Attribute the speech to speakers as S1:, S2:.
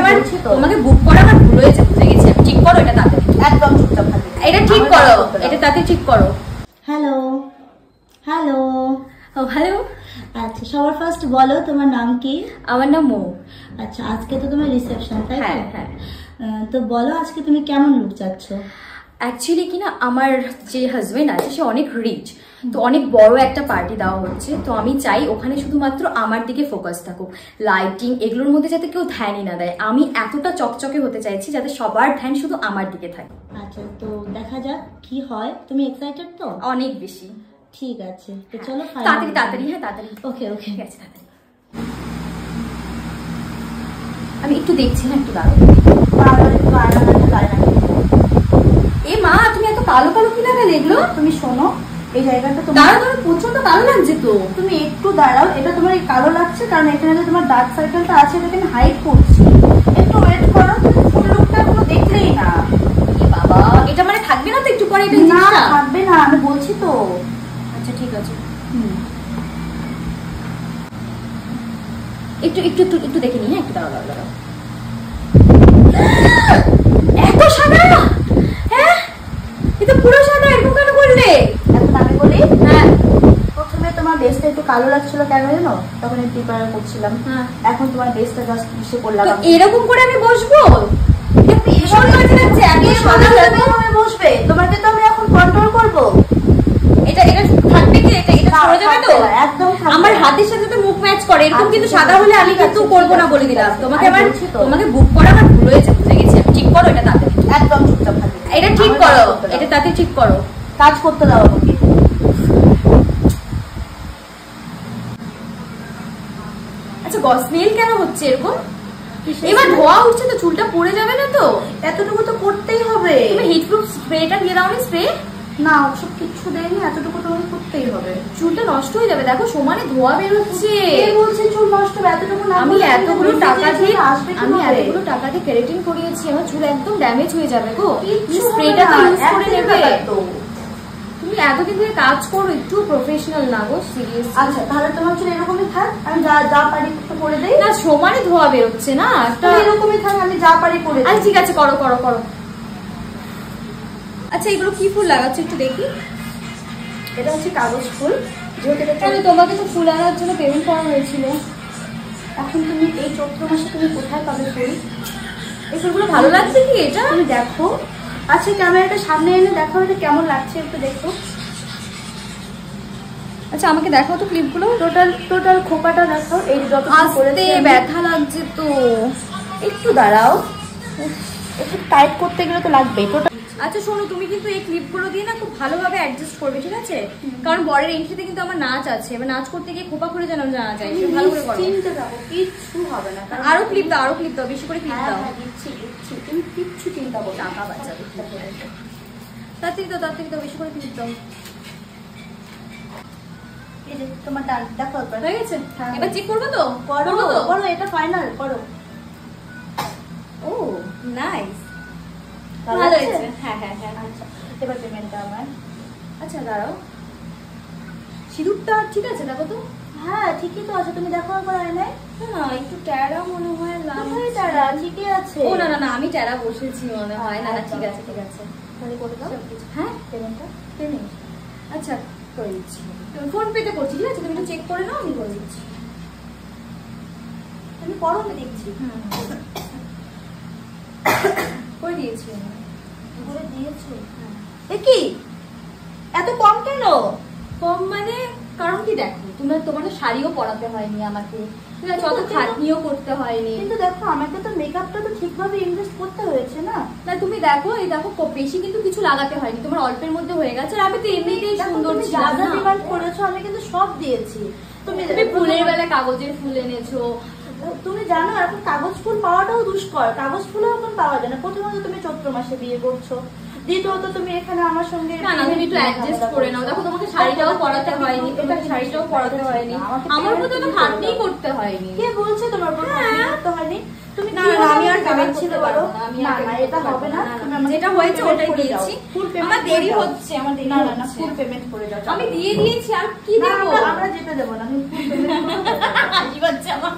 S1: আমার তোমাকে বুক করা আমার ভুল হয়েছে, বুঝে গেছি। ঠিক করো এটা তাড়াতাড়ি,
S2: একদম চুপচাপ থাকবে।
S1: এটা ঠিক করো, এটা তাড়াতাড়ি ঠিক করো।
S2: Hello hello.
S1: ও হ্যালো।
S2: আচ্ছা সবার ফার্স্ট বলো তোমার নাম কি?
S1: আমার নাম মৌ।
S2: আচ্ছা আজকে তো তোমার রিসেপশন, তাই তো?
S1: হ্যাঁ হ্যাঁ।
S2: তো বলো আজকে তুমি কেমন লুক চাচ্ছ?
S1: অ্যাকচুয়ালি কি না, আমার যে হাজবেন্ড আছে সে অনেক রিচ, তো অনেক বড় একটা পার্টি দেওয়া হচ্ছে, তো আমি চাই ওখানে শুধুমাত্র আমার দিকে ফোকাস থাকুক, লাইটিং এগুলোর মধ্যে যাতে কেউ ধ্যানই না দেয়। আমি এতটা চকচকে হতে চাইছি যাতে সবার ধ্যান শুধু আমার দিকে থাকে।
S2: আচ্ছা তো দেখা যাক কি হয়। তুমি এক্সাইটেড তো?
S1: অনেক বেশি।
S2: ঠিক আছে তো চলো
S1: তাড়াতাড়ি তাড়াতাড়ি। হ্যাঁ তাড়াতাড়ি।
S2: ওকে ওকে
S1: ঠিক আছে তাড়াতাড়ি। আমি একটু দেখছি না, একটু দাঁড়াও। এ মা, তুমি এত কালো কালো কি লাগালে এগুলো?
S2: তুমি শোনো, এই জায়গাটা তো
S1: দাঁড়াও, প্রচন্ড কালো লাগছে তো।
S2: তুমি একটু দাঁড়াও, এটা তোমার এই কালো লাগছে কারণ এখানে যে তোমার ডার্ক সার্কেলটা আছে এটাকে আমি হাইড করছি। একটু ওয়েট করো, ফুল লুকটা এখনো দেখলেই না।
S1: এ বাবা, এটা মানে থাকবে না তো একটু পরে? এটা
S2: না থাকবে না, আমি বলছি তো।
S1: আচ্ছা ঠিক আছে। একটু একটু একটু একটু দেখে নি। হ্যাঁ একটু দাঁড়াও দাঁড়াও দাঁড়াও। এত সাদা? হ্যাঁ এটা পুরো সাদা, এরকম কেন করলে?
S2: এখন আমি বলি,
S1: হ্যাঁ
S2: প্রথমে তোমার বেসটা একটু কালো লাগছিল কেন জানো? তখন আমি প্রিপেয়ার করছিলাম।
S1: হ্যাঁ।
S2: এখন তোমার বেসটা জাস্ট মিশে করলাম।
S1: তো এরকম করে আমি বসবো? এটা ভীষণ বাজে লাগছে। আমি সাদা
S2: তুমি বসবে, তোমাকে তো আমি এখন কন্ট্রোল করবো।
S1: এটা এটা থাকবে কি? এটা এটা সরে যাবে তো?
S2: একদম
S1: আমার হাতের সাথে তো মুখ ম্যাচ করে, এরকম কিন্তু সাদা হলে আমি কিন্তু করবো না বলে দিলাম তোমাকে। আমার তোমাকে বুক করা আমার ভুল হয়েছে, বুঝে গেছি। ঠিক করো এটা তাড়াতাড়ি,
S2: একদম চুপচাপ থাকবে।
S1: এটা ঠিক করো, এটা তাড়াতাড়ি ঠিক করো।
S2: কাজ করতে দাও আমাকে।
S1: আচ্ছা স্মেল কেন হচ্ছে এরকম? এবার ধোয়া উঠছে তো, চুলটা পড়ে যাবে না তো?
S2: এতটুকু তো করতেই হবে।
S1: তুমি হিটপ্রুফ স্প্রেটা দিয়ে দাও নি? স্প্রে
S2: না ওসব কিচ্ছু দেয়নি, এতটুকু তোমাকে করতেই হবে।
S1: চুলটা নষ্ট হয়ে যাবে, দেখো সমানে ধোয়া বের হচ্ছে।
S2: কে বলছে চুল নষ্ট হবে? এতটুকু না।
S1: আমি এতগুলো টাকা দিয়ে
S2: আমি
S1: এতগুলো টাকা দিয়ে কেরাটিন করিয়েছি, আমার চুল একদম ড্যামেজ হয়ে যাবে গো।
S2: কিচ্ছু
S1: স্প্রেটা তো ইউজ করে নেবে।
S2: তো
S1: তুমি এতদিন ধরে কাজ করো, একটু প্রফেশনাল না গো, সিরিয়াস।
S2: আচ্ছা তাহলে তোমার চুল এরকমই থাক, আমি যা যা পারি একটু করে দেই।
S1: না সমানে ধোয়া বের হচ্ছে না একটা।
S2: এরকমই থাক, আমি যা পারি করে দেই।
S1: আচ্ছা ঠিক আছে, করো করো করো। আচ্ছা এগুলো কি ফুল লাগাচ্ছ একটু দেখি।
S2: এটা হচ্ছে কাগজ ফুল।
S1: যেহেতু তোমাকে তো ফুল আনার জন্য পেমেন্ট করা হয়েছিল।
S2: এখন তুমি এই চৈত্র মাসে তুমি কোথায় পাবে ফুল?
S1: এই ফুলগুলো ভালো লাগছে কি? এটা
S2: তুমি দেখো। আচ্ছা ক্যামেরাটা সামনে এনে দেখো এটা কেমন লাগছে, একটু দেখো।
S1: আচ্ছা আমাকে দেখাও তো ক্লিপগুলো।
S2: টোটাল খোপাটা দেখো। এই যত
S1: আস্তে ব্যথা লাগছে তো।
S2: একটু দাঁড়াও, একটু টাইট করতে গেলে তো লাগবেই।
S1: আচ্ছা শোনো, তুমি কিন্তু এই ক্লিপগুলো দিয়ে না খুব ভালোভাবে অ্যাডজাস্ট করবে, ঠিক আছে? কারণ বরের এন্ট্রিতে কিন্তু আমার নাচ আছে, এবার নাচ করতে গিয়ে খোপা খুলে যেন জানা যায়, ভালো করে করো।
S2: কিচ্ছু হবে না।
S1: আরো ক্লিপ দাও, আরো ক্লিপ দাও, বেশি করে ক্লিপ দাও।
S2: দিচ্ছি তুমি কিচ্ছু চিন্তা করো।
S1: টাকা বাঁচাবে। তাড়াতাড়ি দাও, তাড়াতাড়ি দাও, বেশি করে ক্লিপ দাও।
S2: এই যে তোমার ডান দেখো একবার
S1: হয়ে গেছে? এবার চেক করবো তো?
S2: করো তো, করো, এটা ফাইনাল করো।
S1: ও নাইস,
S2: ভালো
S1: ভালো
S2: হয়েছে?
S1: হয়েছে। হ্যাঁ হ্যাঁ হ্যাঁ।
S2: আচ্ছা এবার পেমেন্টটা আমার।
S1: আচ্ছা দাঁড়াও, সিঁদুরটা ঠিক আছে দেখো তো।
S2: হ্যাঁ ঠিকই তো আছে, তুমি দেখো একবার আয়নায়।
S1: না একটু ট্যারা মনে হয়
S2: তারা ঠিকই আছে।
S1: ও না না না, আমি ট্যারা বসেছি মনে হয়। না না ঠিক আছে ঠিক আছে,
S2: তাহলে করে দাও।
S1: হ্যাঁ
S2: পেমেন্টটা পেমেন্ট
S1: আচ্ছা করে দিচ্ছি। ফোন পেতে করছি, ঠিক আছে? তুমি একটু চেক করে নাও, আমি করে দিচ্ছি।
S2: তুমি করো, আমি দেখছি।
S1: করে দিয়েছি
S2: করে দিয়েছো? এ কি এত কম কেন?
S1: কম মানে কারণ কি দেখো, তোমার তো শাড়িও পরাতে হয়নি আমাকে, ঠিক আছে? অত খাটনিও করতে হয়নি।
S2: কিন্তু দেখো আমাকে তো মেকআপটা তো ঠিকভাবে ইনভেস্ট করতে হয়েছে না।
S1: না তুমি দেখো, এই দেখো বেশি কিন্তু কিছু লাগাতে হয়নি, তোমার অল্পের মধ্যে হয়ে গেছে। আর আমি তো এমনিতেই সুন্দর ছিলাম না।
S2: ডিমান্ড করেছো আমি কিন্তু সব দিয়েছি।
S1: তুমি ফুলের বেলা কাগজের ফুল এনেছো।
S2: তুমি জানো এখন কাগজ ফুল পাওয়াটাও দুষ্কর, কাগজ ফুলও এখন পাওয়া যায় না। প্রথমত তুমি চৈত্র মাসে বিয়ে করছো, দ্বিতীয়ত তুমি এখানে আমার সঙ্গে
S1: না না তুমি একটু অ্যাডজাস্ট করে নাও। দেখো তোমাকে শাড়িটাও পরাতে হয়নি, তোমাকে শাড়িটাও পরাতে হয়নি, আমার মধ্যে তো খাটনিই করতে হয়নি।
S2: কে বলছে তোমার করতে হয়নি? তুমি
S1: না না আমি আর পেমেন্ট করতে পারবো না।
S2: আমি না না এটা হবে না।
S1: যেটা হয়েছে ওটাই দিয়েছি।
S2: আমার দেরি হচ্ছে, আমার দেরি হচ্ছে। না ফুল পেমেন্ট করে দাও।
S1: আমি দিয়ে দিয়েছি, আর কি দেবো?
S2: আমরা যেতে দেব না, আমি ফুল পেমেন্ট করে দাও।
S1: কি বাচ্চা আমার।